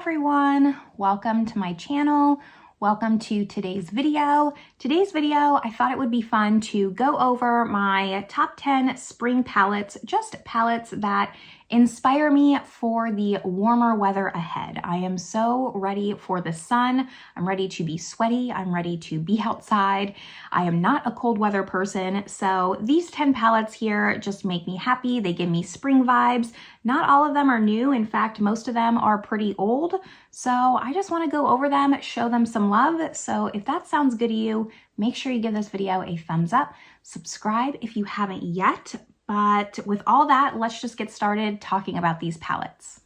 everyone, welcome to my channel. Welcome to today's video. I thought it would be fun to go over my top 10 spring palettes, just palettes that inspire me for the warmer weather ahead. I am so ready for the sun. I'm ready to be sweaty. I'm ready to be outside. I am not a cold weather person, so these 10 palettes here just make me happy. They give me spring vibes. Not all of them are new. In fact, most of them are pretty old. So I just want to go over them, show them some love. So if that sounds good to you, make sure you give this video a thumbs up. Subscribe if you haven't yet. But with all that, let's just get started talking about these palettes.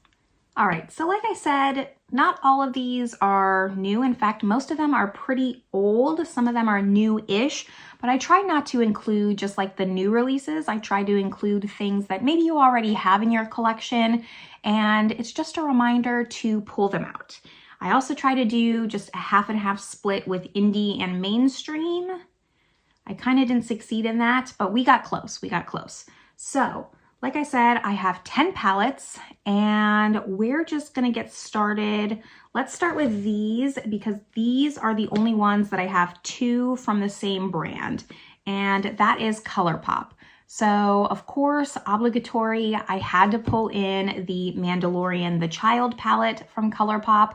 All right, so like I said, not all of these are new. In fact, most of them are pretty old. Some of them are new-ish, but I try not to include just like the new releases. I try to include things that maybe you already have in your collection, and it's just a reminder to pull them out. I also try to do just a half and half split with indie and mainstream. I kind of didn't succeed in that, but we got close. So, like I said, I have 10 palettes and we're just gonna get started. Let's start with these because these are the only ones that I have two from the same brand, and that is Colourpop. So, of course, obligatory, I had to pull in the Mandalorian The Child palette from Colourpop.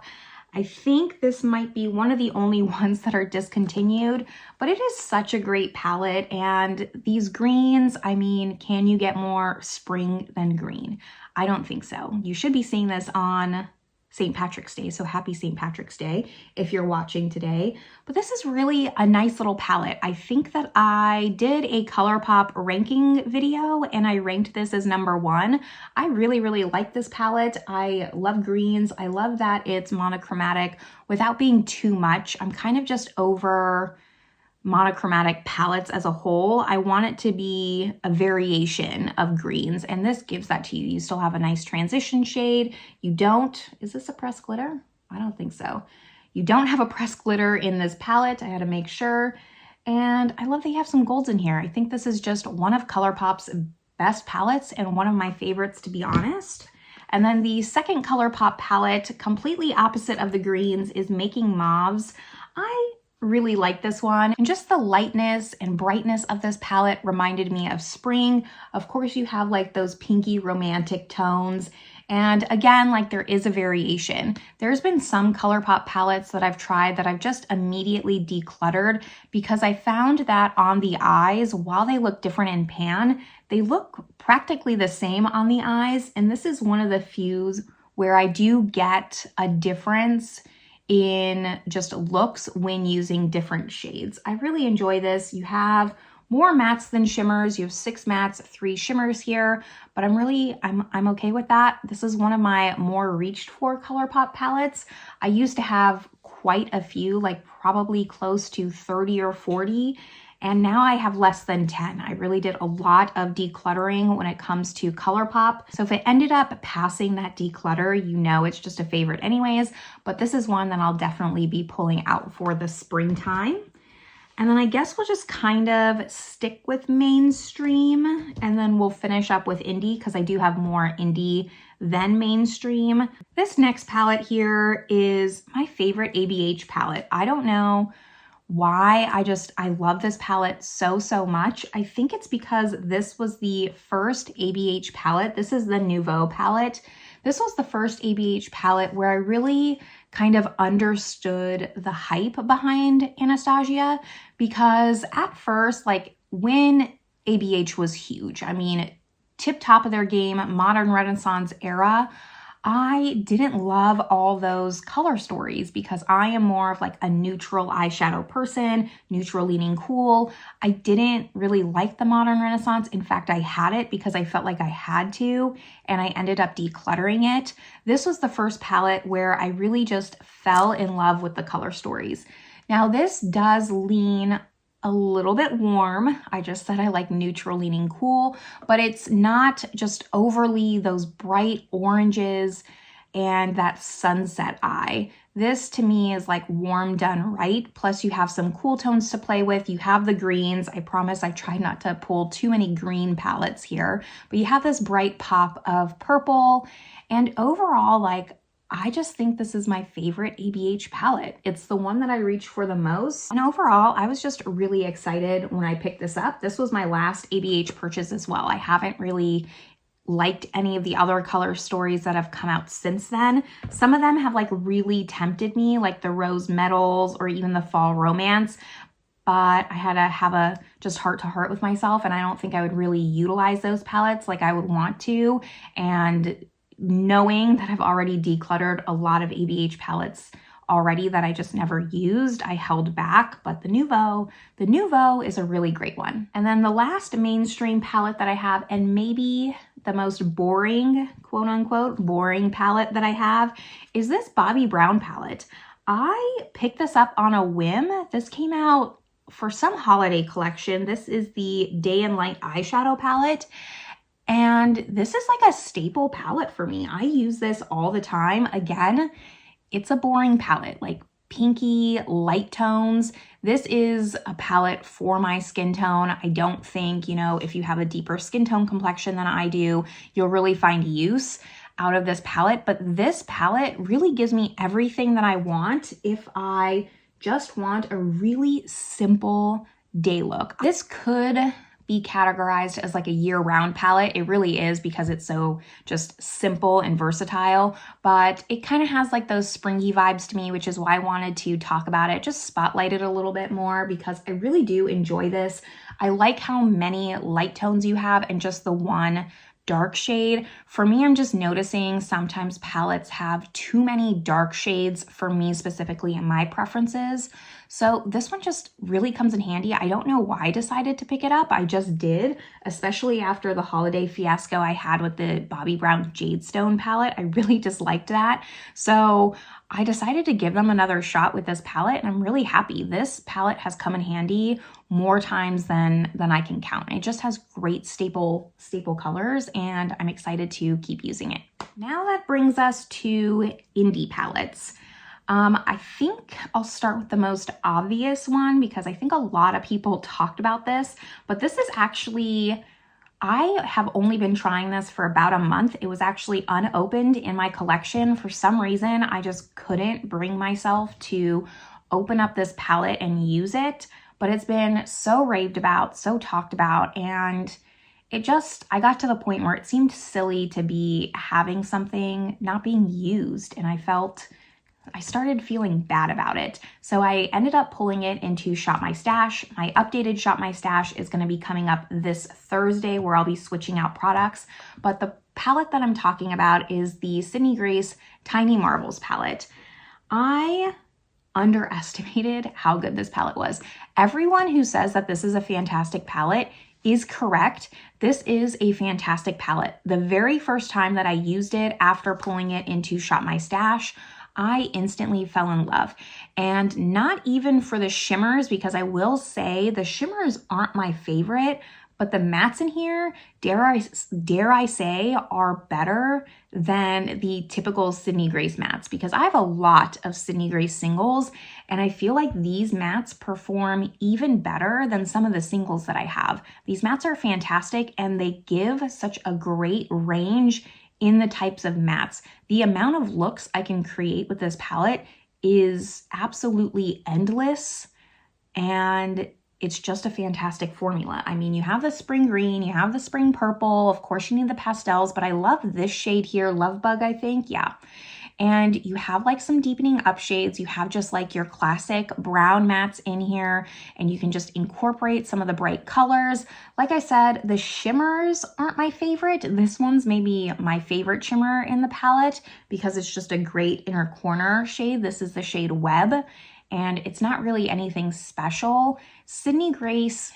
I think this might be one of the only ones that are discontinued, but it is such a great palette. And these greens, I mean, can you get more spring than green? I don't think so. You should be seeing this on St. Patrick's Day, so happy St. Patrick's Day if you're watching today. But this is really a nice little palette. I think that I did a Colourpop ranking video and I ranked this as #1. I really like this palette. I love greens. I love that it's monochromatic without being too much. I'm kind of just over monochromatic palettes as a whole. I want it to be a variation of greens, and this gives that to you. You still have a nice transition shade. You don't, is this a pressed glitter? I don't think so. You don't have a pressed glitter in this palette. I had to make sure. And I love they have some golds in here. I think this is just one of Colourpop's best palettes and one of my favorites, to be honest. And then the second Colourpop palette, completely opposite of the greens, is Making Mauves. I really like this one, and just the lightness and brightness of this palette reminded me of spring. Of course, you have like those pinky romantic tones, and again, like there is a variation. There's been some Colourpop palettes that I've tried that I've just immediately decluttered because I found that on the eyes, while they look different in pan, they look practically the same on the eyes, and this is one of the few where I do get a difference in just looks when using different shades. I really enjoy this. You have more mattes than shimmers. You have 6 mattes, 3 shimmers here, but I'm okay with that. This is one of my more reached for Colourpop palettes. I used to have quite a few, like probably close to 30 or 40, and now I have less than 10. I really did a lot of decluttering when it comes to Colourpop. So if it ended up passing that declutter, you know it's just a favorite anyways, but this is one that I'll definitely be pulling out for the springtime. And then I guess we'll just kind of stick with mainstream, and then we'll finish up with indie because I do have more indie than mainstream. This next palette here is my favorite ABH palette. I don't know why, I love this palette so much. I think it's because this was the first ABH palette. This is the Nouveau palette. This was the first ABH palette where I really kind of understood the hype behind Anastasia, because at first, like when ABH was huge, I mean, tip top of their game, modern Renaissance era, I didn't love all those color stories because I am more of like a neutral eyeshadow person, neutral leaning cool. I didn't really like the modern Renaissance. In fact, I had it because I felt like I had to, and I ended up decluttering it. This was the first palette where I really just fell in love with the color stories. Now this does lean a little bit warm. I just said I like neutral leaning cool, but it's not just overly those bright oranges and that sunset eye. This to me is like warm done right. Plus you have some cool tones to play with. You have the greens. I promise I tried not to pull too many green palettes here, but you have this bright pop of purple, and overall, like, I just think this is my favorite ABH palette. It's the one that I reach for the most. And overall, I was just really excited when I picked this up. This was my last ABH purchase as well. I haven't really liked any of the other color stories that have come out since then. Some of them have like really tempted me, like the Rose Metals or even the Fall Romance, but I had to have a just heart to heart with myself, and I don't think I would really utilize those palettes like I would want to. And knowing that I've already decluttered a lot of ABH palettes already that I just never used, I held back. But the Nouveau is a really great one. And then the last mainstream palette that I have, and maybe the most boring, quote unquote, boring palette that I have, is this Bobbi Brown palette. I picked this up on a whim. This came out for some holiday collection. This is the Day and Light eyeshadow palette. And this is like a staple palette for me. I use this all the time. Again, it's a boring palette, like pinky, light tones. This is a palette for my skin tone. I don't think, if you have a deeper skin tone complexion than I do, you'll really find use out of this palette. But this palette really gives me everything that I want if I just want a really simple day look. This could be categorized as like a year-round palette. It really is, because it's so just simple and versatile, but it kind of has like those springy vibes to me, which is why I wanted to talk about it, just spotlight it a little bit more, because I really do enjoy this. I like how many light tones you have and just the one dark shade. For me, I'm just noticing sometimes palettes have too many dark shades for me specifically in my preferences. So this one just really comes in handy. I don't know why I decided to pick it up. I just did, especially after the holiday fiasco I had with the Bobbi Brown Jadestone palette. I really disliked that. So I decided to give them another shot with this palette, and I'm really happy. This palette has come in handy more times than I can count. It just has great staple colors, and I'm excited to keep using it. Now that brings us to indie palettes. I think I'll start with the most obvious one, because I think a lot of people talked about this, but this is actually, I have only been trying this for about a month. It was actually unopened in my collection. For some reason, I just couldn't bring myself to open up this palette and use it, but it's been so raved about, so talked about, and I got to the point where it seemed silly to be having something not being used, and I started feeling bad about it. So I ended up pulling it into Shop My Stash. My updated Shop My Stash is going to be coming up this Thursday, where I'll be switching out products. But the palette that I'm talking about is the Sydney Grace Tiny Marvels palette. I underestimated how good this palette was. Everyone who says that this is a fantastic palette is correct. This is a fantastic palette. The very first time that I used it after pulling it into Shop My Stash, I instantly fell in love. And not even for the shimmers, because I will say the shimmers aren't my favorite, but the mattes in here, dare I say, are better than the typical Sydney Grace mattes, because I have a lot of Sydney Grace singles, and I feel like these mattes perform even better than some of the singles that I have. These mattes are fantastic, and they give such a great range in the types of mattes. The amount of looks I can create with this palette is absolutely endless, and it's just a fantastic formula. I mean, you have the spring green, you have the spring purple, of course you need the pastels, but I love this shade here, Love Bug, I think, yeah. And you have like some deepening up shades. You have just like your classic brown mattes in here, and you can just incorporate some of the bright colors. Like I said, the shimmers aren't my favorite. This one's maybe my favorite shimmer in the palette, because it's just a great inner corner shade. This is the shade Web, and it's not really anything special. Sydney Grace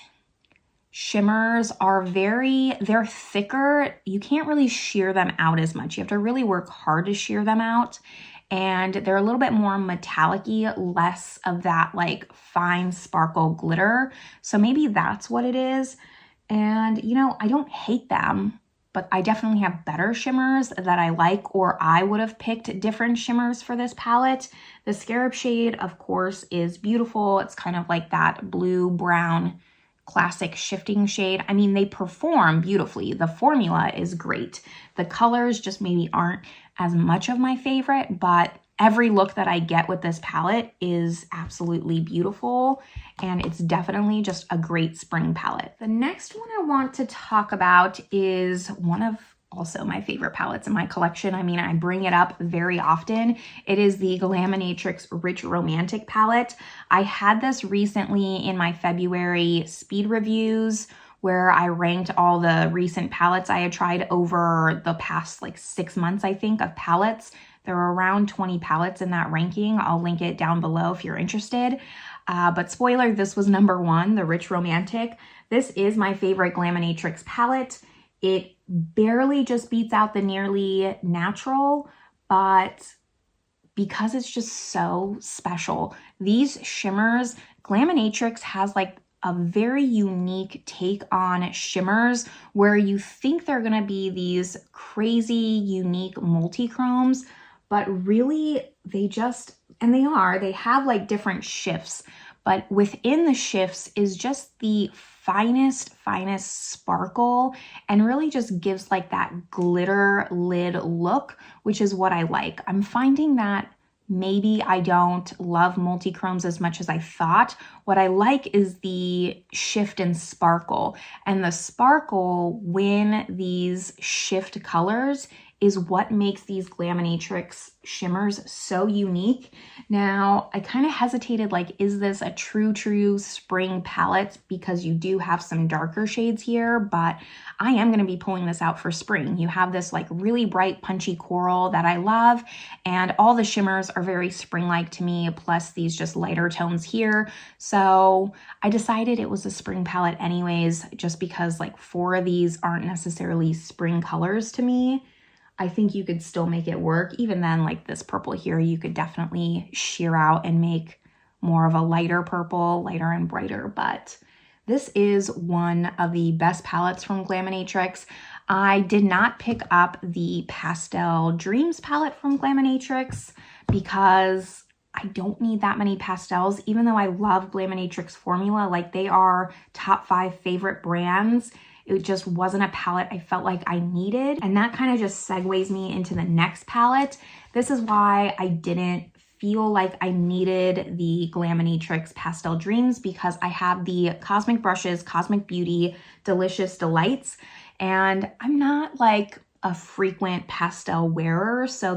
shimmers are they're thicker. You can't really sheer them out as much. You have to really work hard to sheer them out. And they're a little bit more metallic-y, less of that like fine sparkle glitter. So maybe that's what it is. And I don't hate them, but I definitely have better shimmers that I like, or I would have picked different shimmers for this palette. The Scarab shade, of course, is beautiful. It's kind of like that blue-brown classic shifting shade. I mean, they perform beautifully. The formula is great. The colors just maybe aren't as much of my favorite, but every look that I get with this palette is absolutely beautiful, and it's definitely just a great spring palette. The next one I want to talk about is one of also my favorite palettes in my collection. I mean, I bring it up very often. It is the Glaminatrix Rich Romantic palette. I had this recently in my February speed reviews where I ranked all the recent palettes I had tried over the past like 6 months, I think, of palettes. There are around 20 palettes in that ranking. I'll link it down below if you're interested. But spoiler, this was number 1, the Rich Romantic. This is my favorite Glaminatrix palette. It barely just beats out the Nearly Natural, but because it's just so special, these shimmers, Glaminatrix has like a very unique take on shimmers where you think they're gonna be these crazy, unique multi-chromes, but really they just, and they have like different shifts, but within the shifts is just the finest sparkle and really just gives like that glitter lid look, which is what I like. I'm finding that maybe I don't love multi-chromes as much as I thought. What I like is the shift and sparkle. And the sparkle when these shift colors is what makes these Glaminatrix shimmers so unique. Now, I kind of hesitated, like, is this a true spring palette? Because you do have some darker shades here, but I am gonna be pulling this out for spring. You have this like really bright punchy coral that I love, and all the shimmers are very spring-like to me, plus these just lighter tones here. So I decided it was a spring palette anyways, just because like 4 of these aren't necessarily spring colors to me. I think you could still make it work. Even then, like this purple here, you could definitely shear out and make more of a lighter purple, lighter and brighter. But this is one of the best palettes from Glaminatrix. I did not pick up the Pastel Dreams palette from Glaminatrix because I don't need that many pastels. Even though I love Glaminatrix formula, like they are top 5 favorite brands, it just wasn't a palette I felt like I needed. And that kind of just segues me into the next palette. This is why I didn't feel like I needed the Glaminatrix Pastel Dreams, because I have the Cosmic Brushes Cosmic Beauty Delicious Delights. And I'm not like a frequent pastel wearer, so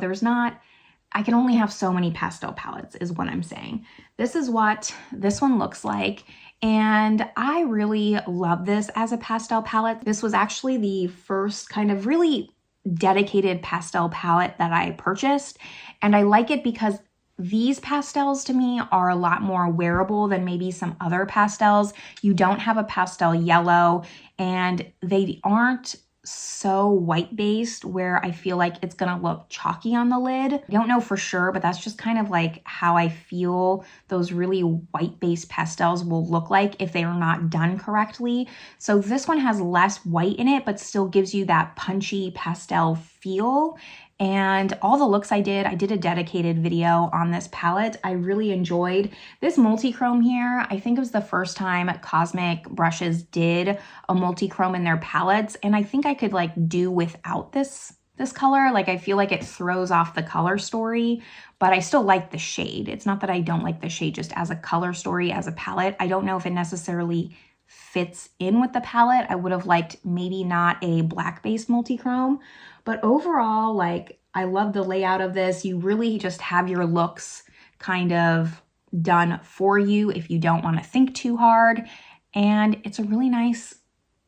I can only have so many pastel palettes is what I'm saying. This is what this one looks like. And I really love this as a pastel palette. This was actually the first kind of really dedicated pastel palette that I purchased. And I like it because these pastels to me are a lot more wearable than maybe some other pastels. You don't have a pastel yellow, and they aren't so white based where I feel like it's gonna look chalky on the lid. I don't know for sure, but that's just kind of like how I feel those really white based pastels will look like if they are not done correctly. So this one has less white in it, but still gives you that punchy pastel feel. And all the looks I did a dedicated video on this palette. I really enjoyed this multi-chrome here. I think it was the first time Cosmic Brushes did a multi-chrome in their palettes, and I think I could like do without this color. Like I feel like it throws off the color story, but I still like the shade. It's not that I don't like the shade, just as a color story, as a palette. I don't know if it necessarily fits in with the palette. I would have liked maybe not a black-based multi-chrome, but overall, like, I love the layout of this. You really just have your looks kind of done for you if you don't want to think too hard. And it's a really nice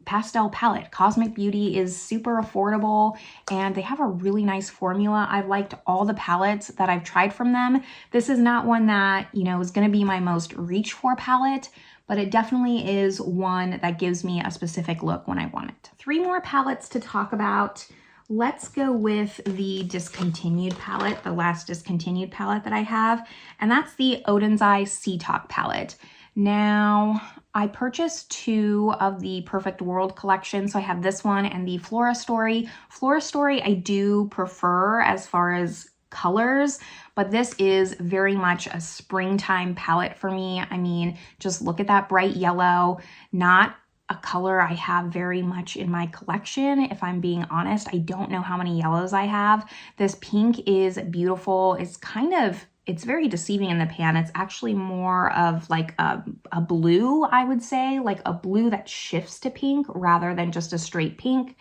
pastel palette. Cosmic Beauty is super affordable, and they have a really nice formula. I've liked all the palettes that I've tried from them. This is not one that, you know, is going to be my most reach for palette, but it definitely is one that gives me a specific look when I want it. 3 more palettes to talk about. Let's go with the Discontinued palette, the last Discontinued palette that I have, and that's the Odens Eye Sea Talk palette. Now, I purchased 2 of the Perfect World collection, so I have this one and the Flora Story. Flora Story I do prefer as far as colors, but this is very much a springtime palette for me. I mean, just look at that bright yellow, not a color I have very much in my collection. If I'm being honest, I don't know how many yellows I have. This pink is beautiful. It's very deceiving in the pan. It's actually more of like a blue, I would say, like a blue that shifts to pink rather than just a straight pink.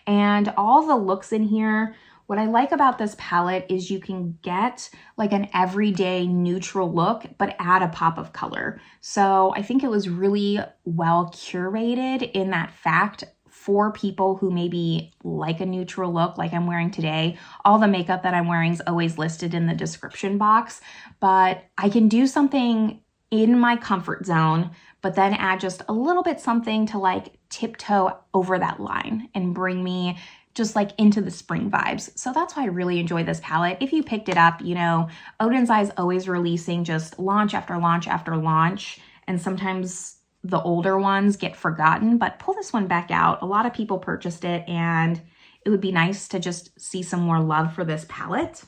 And all the looks in here, what I like about this palette is you can get like an everyday neutral look, but add a pop of color. So I think it was really well curated in that fact for people who maybe like a neutral look like I'm wearing today. All the makeup that I'm wearing is always listed in the description box, but I can do something in my comfort zone, but then add just a little bit something to like tiptoe over that line and bring me just like into the spring vibes. So that's why I really enjoy this palette. If you picked it up, you know, Odens Eye is always releasing just launch after launch after launch, and sometimes the older ones get forgotten, but pull this one back out. A lot of people purchased it, and it would be nice to just see some more love for this palette.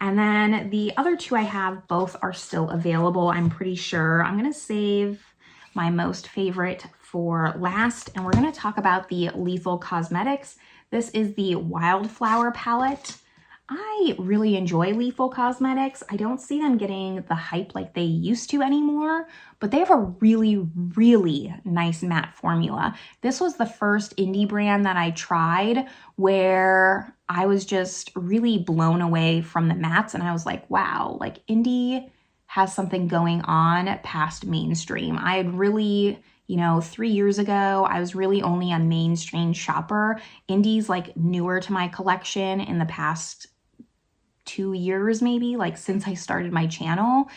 And then the other two I have, both are still available, I'm pretty sure. I'm gonna save my most favorite for last, and we're gonna talk about the Lethal Cosmetics. This is the Wildflower palette. I really enjoy Lethal Cosmetics. I don't see them getting the hype like they used to anymore, but they have a really, really nice matte formula. This was the first indie brand that I tried where I was just really blown away from the mattes, and I was like, wow, like indie has something going on past mainstream. I had really, you know, 3 years ago, I was really only a mainstream shopper. Indie's like newer to my collection in the past 2 years, maybe, like since I started my channel.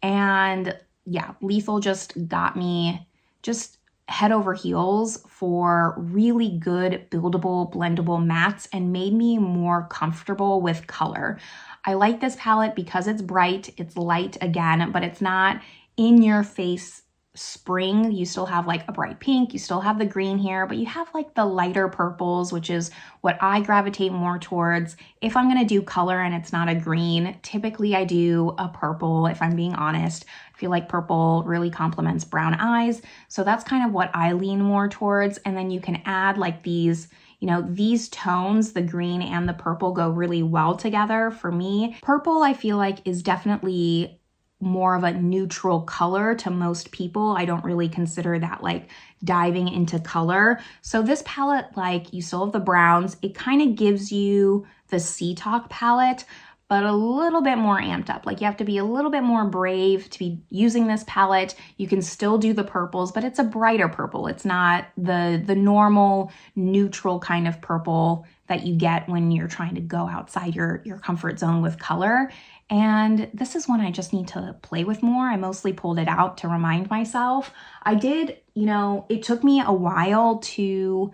And yeah, Lethal just got me just head over heels for really good buildable, blendable mattes and made me more comfortable with color. I like this palette because it's bright, it's light again, but it's not in your face spring. You still have like a bright pink, you still have the green here, but you have like the lighter purples, which is what I gravitate more towards. If I'm gonna do color and it's not a green, typically I do a purple, if I'm being honest. I feel like purple really complements brown eyes. So that's kind of what I lean more towards. And then you can add like these, you know, these tones, the green and the purple, go really well together for me. Purple, I feel like, is definitely more of a neutral color to most people. I don't really consider that like diving into color. So this palette, like, you still have the browns. It kind of gives you the Sea Talk palette, but a little bit more amped up. Like, you have to be a little bit more brave to be using this palette. You can still do the purples, but it's a brighter purple. It's not the normal neutral kind of purple that you get when you're trying to go outside your comfort zone with color. And this is one I just need to play with more. I mostly pulled it out to remind myself. I did, you know, it took me a while to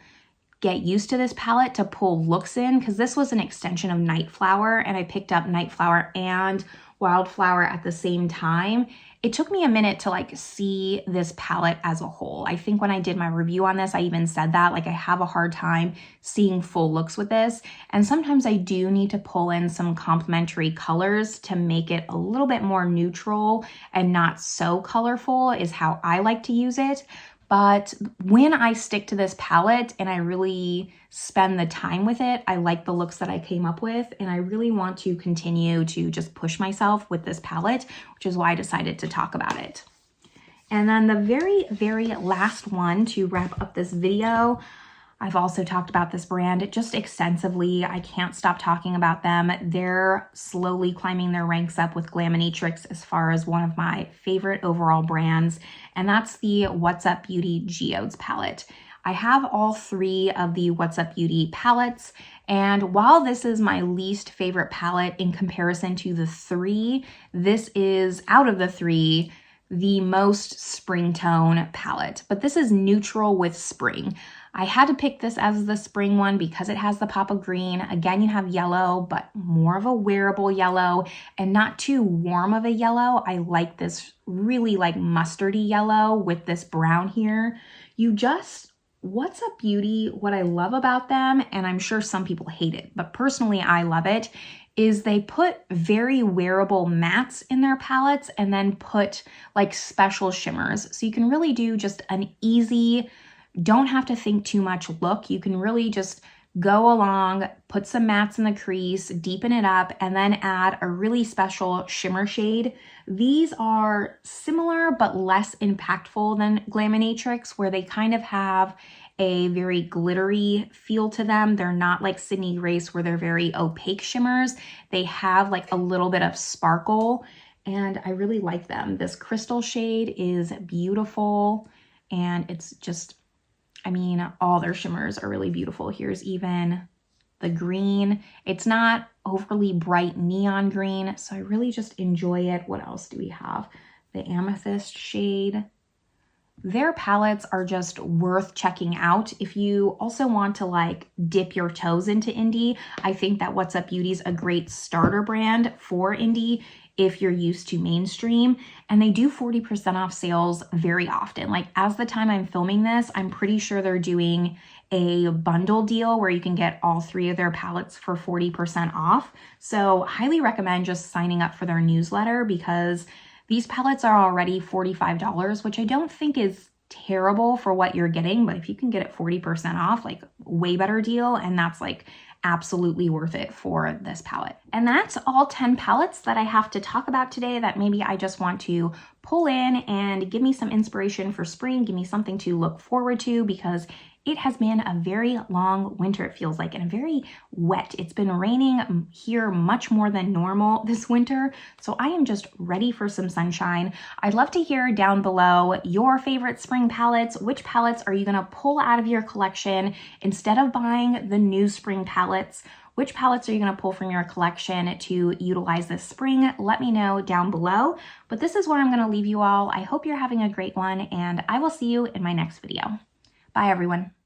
get used to this palette, to pull looks in, because this was an extension of Nightflower, and I picked up Nightflower and Wildflower at the same time. It took me a minute to like see this palette as a whole. I think when I did my review on this, I even said that, like, I have a hard time seeing full looks with this. And sometimes I do need to pull in some complementary colors to make it a little bit more neutral and not so colorful, is how I like to use it. But when I stick to this palette and I really spend the time with it, I like the looks that I came up with, and I really want to continue to just push myself with this palette, which is why I decided to talk about it. And then the very, very last one to wrap up this video, I've also talked about this brand just extensively. I can't stop talking about them. They're slowly climbing their ranks up with Glaminatrix as far as one of my favorite overall brands, and that's the What's Up Beauty Geodes palette. I have all three of the What's Up Beauty palettes, and while this is my least favorite palette in comparison to the three, this is, out of the three, the most spring tone palette. But this is neutral with spring. I had to pick this as the spring one because it has the pop of green. Again, you have yellow, but more of a wearable yellow and not too warm of a yellow. I like this really like mustardy yellow with this brown here. What's Up Beauty, what I love about them, and I'm sure some people hate it, but personally I love it, is they put very wearable mattes in their palettes and then put like special shimmers. So you can really do just an easy, don't have to think too much look. You can really just go along, put some mattes in the crease, deepen it up, and then add a really special shimmer shade. These are similar but less impactful than Glaminatrix, where they kind of have a very glittery feel to them. They're not like Sydney Grace where they're very opaque shimmers. They have like a little bit of sparkle, and I really like them. This crystal shade is beautiful, and it's just, I mean, all their shimmers are really beautiful. Here's even the green. It's not overly bright neon green, so I really just enjoy it. What else do we have? The amethyst shade. Their palettes are just worth checking out. If you also want to like dip your toes into indie, I think that What's Up Beauty's a great starter brand for indie if you're used to mainstream. And they do 40% off sales very often. Like as the time I'm filming this, I'm pretty sure they're doing a bundle deal where you can get all 3 of their palettes for 40% off. So highly recommend just signing up for their newsletter, because these palettes are already $45, which I don't think is terrible for what you're getting, but if you can get it 40% off, like way better deal, and that's like absolutely worth it for this palette. And that's all 10 palettes that I have to talk about today that maybe I just want to pull in and give me some inspiration for spring, give me something to look forward to, because it has been a very long winter, it feels like, and a very wet. It's been raining here much more than normal this winter, so I am just ready for some sunshine. I'd love to hear down below your favorite spring palettes. Which palettes are you gonna pull out of your collection instead of buying the new spring palettes? Which palettes are you gonna pull from your collection to utilize this spring? Let me know down below. But this is where I'm gonna leave you all. I hope you're having a great one, and I will see you in my next video. Bye, everyone.